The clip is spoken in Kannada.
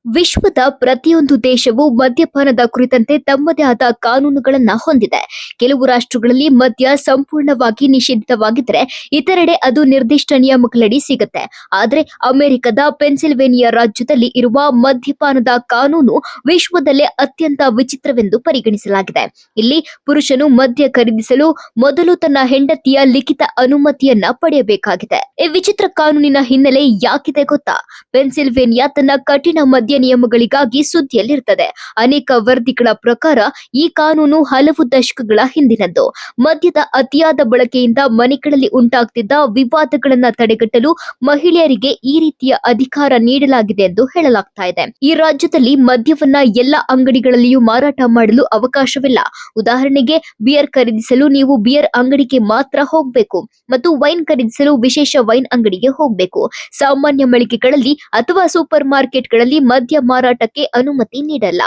ವಿಶ್ವದ ಪ್ರತಿಯೊಂದು ದೇಶವು ಮದ್ಯಪಾನದ ಕುರಿತಂತೆ ತಮ್ಮದೇ ಆದ ಕಾನೂನುಗಳನ್ನ ಹೊಂದಿದೆ. ಕೆಲವು ರಾಷ್ಟ್ರಗಳಲ್ಲಿ ಮದ್ಯ ಸಂಪೂರ್ಣವಾಗಿ ನಿಷೇಧಿತವಾಗಿದ್ದರೆ ಇತರೆಡೆ ಅದು ನಿರ್ದಿಷ್ಟ ನಿಯಮಗಳಡಿ ಸಿಗುತ್ತೆ. ಆದರೆ ಅಮೆರಿಕದ ಪೆನ್ಸಿಲ್ವೇನಿಯಾ ರಾಜ್ಯದಲ್ಲಿ ಇರುವ ಮದ್ಯಪಾನದ ಕಾನೂನು ವಿಶ್ವದಲ್ಲೇ ಅತ್ಯಂತ ವಿಚಿತ್ರವೆಂದು ಪರಿಗಣಿಸಲಾಗಿದೆ. ಇಲ್ಲಿ ಪುರುಷನು ಮದ್ಯ ಖರೀದಿಸಲು ಮೊದಲು ತನ್ನ ಹೆಂಡತಿಯ ಲಿಖಿತ ಅನುಮತಿಯನ್ನ ಪಡೆಯಬೇಕಾಗಿದೆ. ಈ ವಿಚಿತ್ರ ಕಾನೂನಿನ ಹಿನ್ನೆಲೆ ಯಾಕಿದೆ ಗೊತ್ತಾ? ಪೆನ್ಸಿಲ್ವೇನಿಯಾ ತನ್ನ ಕಠಿಣ ಮದ್ಯ ನಿಯಮಗಳಿಗಾಗಿ ಸುದ್ದಿಯಲ್ಲಿರುತ್ತದೆ. ಅನೇಕ ವರದಿಗಳ ಪ್ರಕಾರ ಈ ಕಾನೂನು ಹಲವು ದಶಕಗಳ ಹಿಂದಿನದ್ದು. ಮದ್ಯದ ಅತಿಯಾದ ಬಳಕೆಯಿಂದ ಮನೆಗಳಲ್ಲಿ ಉಂಟಾಗ್ತಿದ್ದ ವಿವಾದಗಳನ್ನ ತಡೆಗಟ್ಟಲು ಮಹಿಳೆಯರಿಗೆ ಈ ರೀತಿಯ ಅಧಿಕಾರ ನೀಡಲಾಗಿದೆ ಎಂದು ಹೇಳಲಾಗ್ತಾ ಇದೆ. ಈ ರಾಜ್ಯದಲ್ಲಿ ಮದ್ಯವನ್ನ ಎಲ್ಲ ಅಂಗಡಿಗಳಲ್ಲಿಯೂ ಮಾರಾಟ ಮಾಡಲು ಅವಕಾಶವಿಲ್ಲ. ಉದಾಹರಣೆಗೆ ಬಿಯರ್ ಖರೀದಿಸಲು ನೀವು ಬಿಯರ್ ಅಂಗಡಿಗೆ ಮಾತ್ರ ಹೋಗಬೇಕು ಮತ್ತು ವೈನ್ ಖರೀದಿಸಲು ವಿಶೇಷ ವೈನ್ ಅಂಗಡಿಗೆ ಹೋಗಬೇಕು. ಸಾಮಾನ್ಯ ಮಳಿಗೆಗಳಲ್ಲಿ ಅಥವಾ ಸೂಪರ್ ಮಾರ್ಕೆಟ್ಗಳಲ್ಲಿ ಮದ್ಯ ಮಾರಾಟಕ್ಕೆ ಅನುಮತಿ ನೀಡಲ್ಲ.